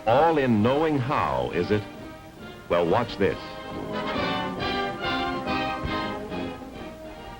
All in knowing how, is it? Well, watch this.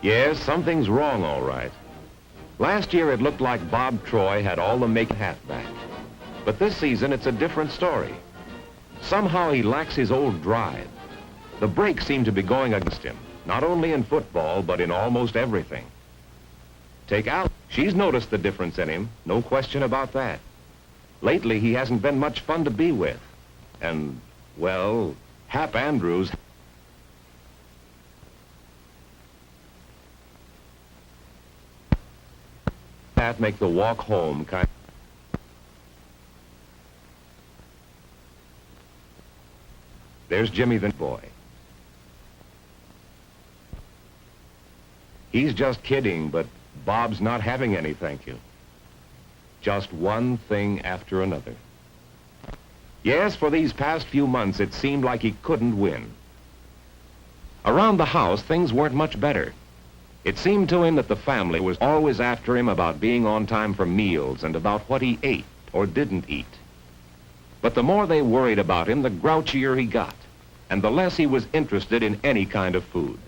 Yes, something's wrong, all right. Last year it looked like Bob Troy had all the make halfback. But this season it's a different story. Somehow he lacks his old drive. The brakes seem to be going against him, not only in football, but in almost everything. Take Al. She's noticed the difference in him, no question about that. Lately he hasn't been much fun to be with. And, well, Hap Andrews... that make the walk home kind of... There's Jimmy the boy. He's just kidding, but Bob's not having any, thank you. Just one thing after another. Yes, for these past few months, it seemed like he couldn't win. Around the house, things weren't much better. It seemed to him that the family was always after him about being on time for meals and about what he ate or didn't eat. But the more they worried about him, the grouchier he got, and the less he was interested in any kind of food.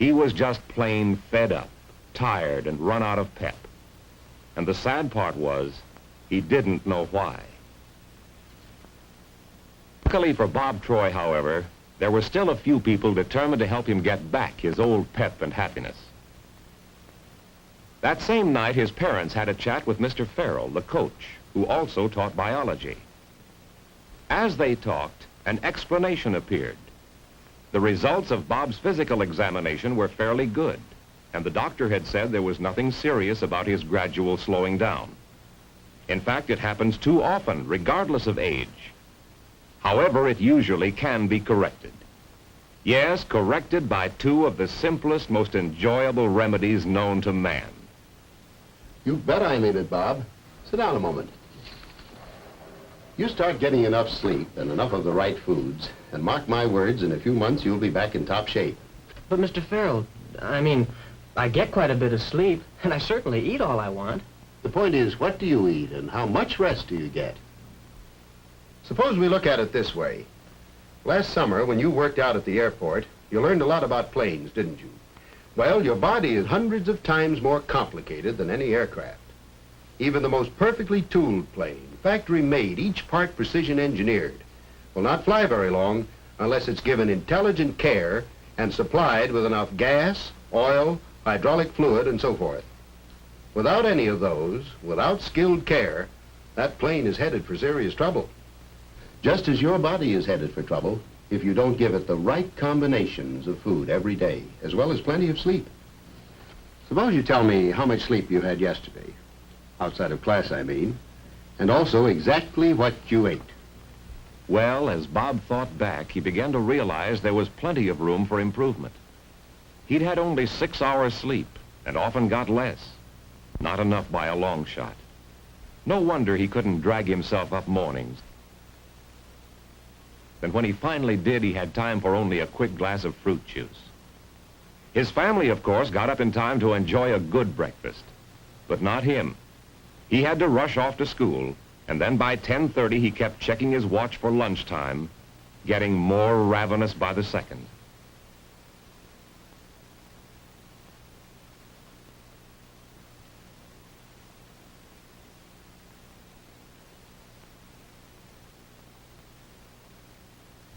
He was just plain fed up, tired, and run out of pep. And the sad part was, he didn't know why. Luckily for Bob Troy, however, there were still a few people determined to help him get back his old pep and happiness. That same night, his parents had a chat with Mr. Farrell, the coach, who also taught biology. As they talked, an explanation appeared. The results of Bob's physical examination were fairly good, and the doctor had said there was nothing serious about his gradual slowing down. In fact, it happens too often, regardless of age. However, it usually can be corrected. Yes, corrected by two of the simplest, most enjoyable remedies known to man. You bet I mean it, Bob. Sit down a moment. You start getting enough sleep and enough of the right foods, and mark my words, in a few months you'll be back in top shape. But, Mr. Farrell, I get quite a bit of sleep, and I certainly eat all I want. The point is, what do you eat, and how much rest do you get? Suppose we look at it this way. Last summer, when you worked out at the airport, you learned a lot about planes, didn't you? Well, your body is hundreds of times more complicated than any aircraft. Even the most perfectly tooled plane, factory-made, each part precision-engineered, will not fly very long unless it's given intelligent care and supplied with enough gas, oil, hydraulic fluid, and so forth. Without any of those, without skilled care, that plane is headed for serious trouble. Just as your body is headed for trouble if you don't give it the right combinations of food every day, as well as plenty of sleep. Suppose you tell me how much sleep you had yesterday, outside of class, I mean, and also exactly what you ate. Well, as Bob thought back, he began to realize there was plenty of room for improvement. He'd had only 6 hours sleep, and often got less. Not enough by a long shot. No wonder he couldn't drag himself up mornings. And when he finally did, he had time for only a quick glass of fruit juice. His family, of course, got up in time to enjoy a good breakfast. But not him. He had to rush off to school, and then by 10:30 he kept checking his watch for lunchtime, getting more ravenous by the second.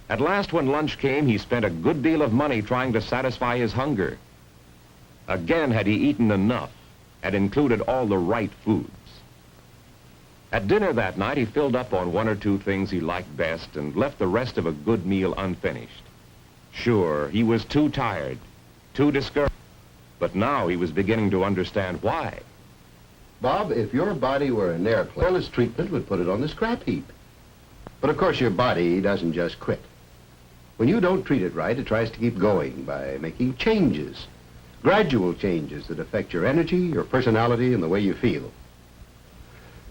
At last, when lunch came, he spent a good deal of money trying to satisfy his hunger. Again, had he eaten enough, had included all the right foods. At dinner that night, he filled up on one or two things he liked best and left the rest of a good meal unfinished. Sure, he was too tired, too discouraged, but now he was beginning to understand why. Bob, if your body were an airplane, careless treatment would put it on the scrap heap. But of course your body doesn't just quit. When you don't treat it right, it tries to keep going by making changes, gradual changes that affect your energy, your personality, and the way you feel.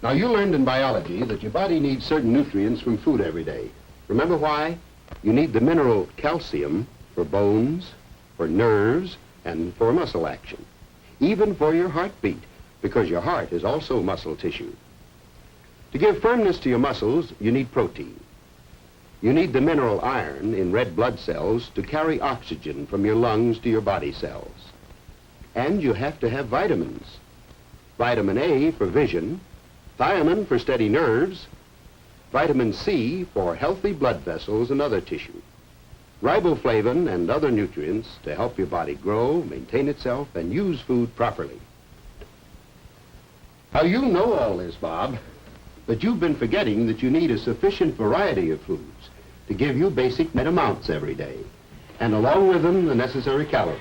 Now, you learned in biology that your body needs certain nutrients from food every day. Remember why? You need the mineral calcium for bones, for nerves, and for muscle action. Even for your heartbeat, because your heart is also muscle tissue. To give firmness to your muscles, you need protein. You need the mineral iron in red blood cells to carry oxygen from your lungs to your body cells. And you have to have vitamins. Vitamin A for vision, thiamine for steady nerves, vitamin C for healthy blood vessels and other tissue, riboflavin and other nutrients to help your body grow, maintain itself, and use food properly. Now, you know all this, Bob, but you've been forgetting that you need a sufficient variety of foods to give you basic net amounts every day, and along with them, the necessary calories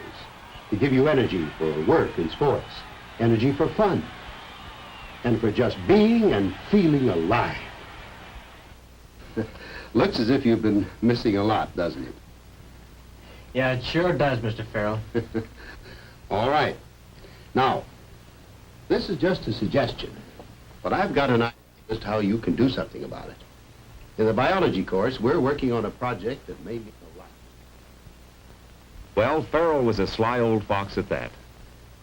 to give you energy for work and sports, energy for fun, and for just being and feeling alive. Looks as if you've been missing a lot, doesn't it? Yeah, it sure does, Mr. Farrell. All right. Now, this is just a suggestion, but I've got an idea as to how you can do something about it. In the biology course, we're working on a project that may mean a lot. Well, Farrell was a sly old fox at that.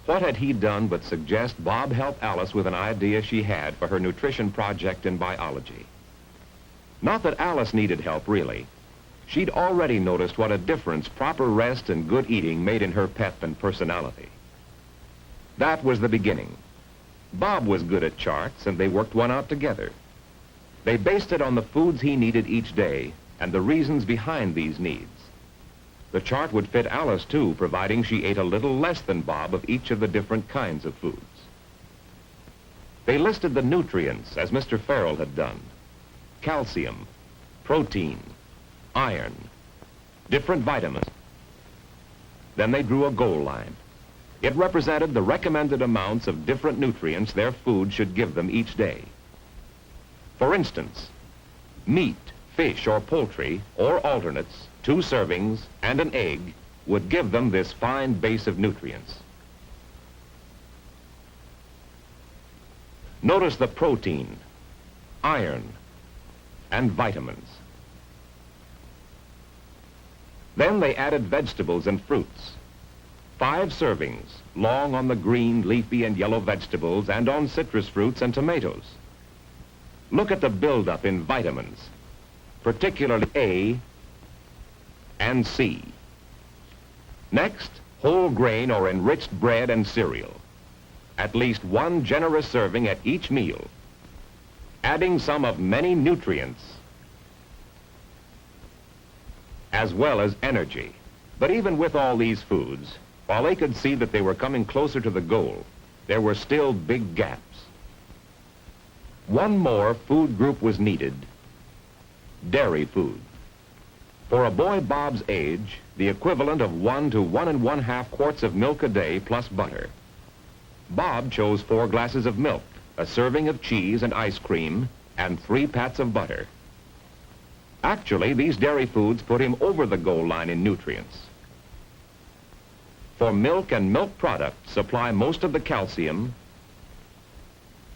What had he done but suggest Bob help Alice with an idea she had for her nutrition project in biology? Not that Alice needed help, really. She'd already noticed what a difference proper rest and good eating made in her pep and personality. That was the beginning. Bob was good at charts, and they worked one out together. They based it on the foods he needed each day and the reasons behind these needs. The chart would fit Alice, too, providing she ate a little less than Bob of each of the different kinds of foods. They listed the nutrients, as Mr. Farrell had done: calcium, protein, iron, different vitamins. Then they drew a goal line. It represented the recommended amounts of different nutrients their food should give them each day. For instance, meat, fish, or poultry, or alternates, 2 servings, and an egg would give them this fine base of nutrients. Notice the protein, iron, and vitamins. Then they added vegetables and fruits. 5 servings, long on the green, leafy, and yellow vegetables and on citrus fruits and tomatoes. Look at the buildup in vitamins, particularly A and C. Next, whole grain or enriched bread and cereal. At least 1 generous serving at each meal, adding some of many nutrients as well as energy. But even with all these foods, while they could see that they were coming closer to the goal, there were still big gaps. One more food group was needed: dairy food. For a boy Bob's age, the equivalent of 1 to 1 1/2 quarts of milk a day plus butter. Bob chose 4 glasses of milk, a serving of cheese and ice cream, and 3 pats of butter. Actually, these dairy foods put him over the goal line in nutrients. For milk and milk products supply most of the calcium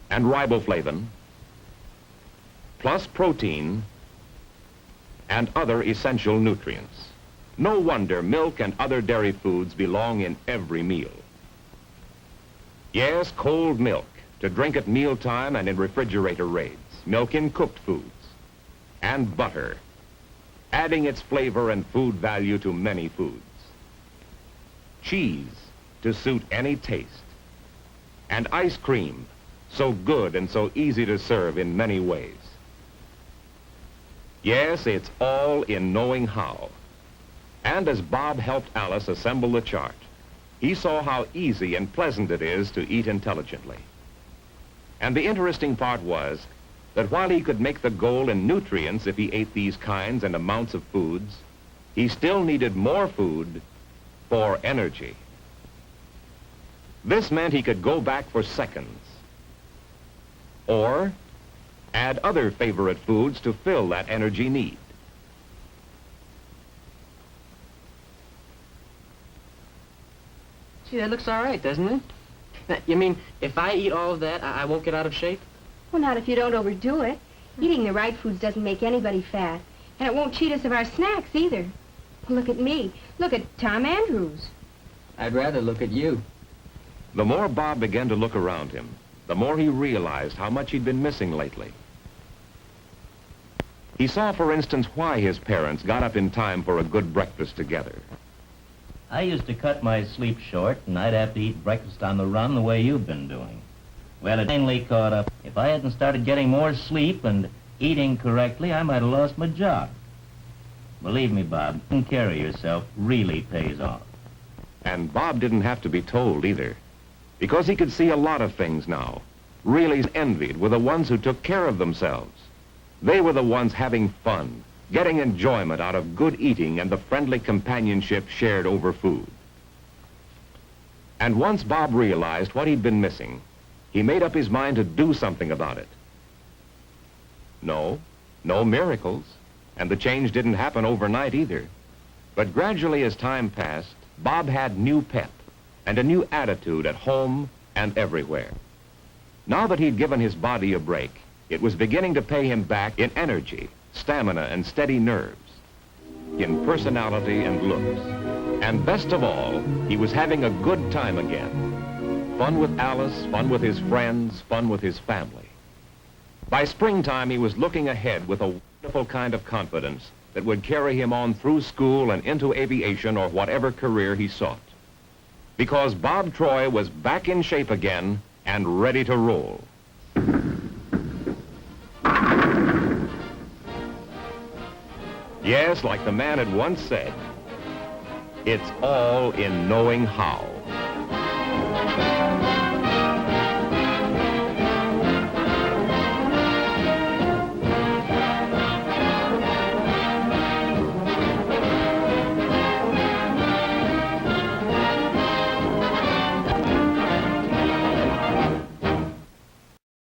and riboflavin, plus protein and other essential nutrients. No wonder milk and other dairy foods belong in every meal. Yes, cold milk, to drink at mealtime and in refrigerator raids. Milk in cooked foods. And butter, adding its flavor and food value to many foods. Cheese, to suit any taste. And ice cream, so good and so easy to serve in many ways. Yes, it's all in knowing how. And as Bob helped Alice assemble the chart, he saw how easy and pleasant it is to eat intelligently. And the interesting part was that while he could make the goal in nutrients if he ate these kinds and amounts of foods, he still needed more food for energy. This meant he could go back for seconds, or add other favorite foods to fill that energy need. Gee, that looks all right, doesn't it? Now, you mean if I eat all of that, I won't get out of shape? Well, not if you don't overdo it. Eating the right foods doesn't make anybody fat. And it won't cheat us of our snacks, either. Look at me. Look at Tom Andrews. I'd rather look at you. The more Bob began to look around him, the more he realized how much he'd been missing lately. He saw, for instance, why his parents got up in time for a good breakfast together. I used to cut my sleep short, and I'd have to eat breakfast on the run the way you've been doing. Well, it mainly caught up. If I hadn't started getting more sleep and eating correctly, I might have lost my job. Believe me, Bob, taking care of yourself really pays off. And Bob didn't have to be told either, because he could see a lot of things now. Really envied were the ones who took care of themselves. They were the ones having fun, getting enjoyment out of good eating and the friendly companionship shared over food. And once Bob realized what he'd been missing, he made up his mind to do something about it. No miracles, and the change didn't happen overnight either. But gradually as time passed, Bob had new pep and a new attitude at home and everywhere. Now that he'd given his body a break, it was beginning to pay him back in energy, stamina, and steady nerves, in personality and looks. And best of all, he was having a good time again. Fun with Alice, fun with his friends, fun with his family. By springtime, he was looking ahead with a wonderful kind of confidence that would carry him on through school and into aviation or whatever career he sought. Because Bob Troy was back in shape again and ready to roll. Yes, like the man had once said, it's all in knowing how.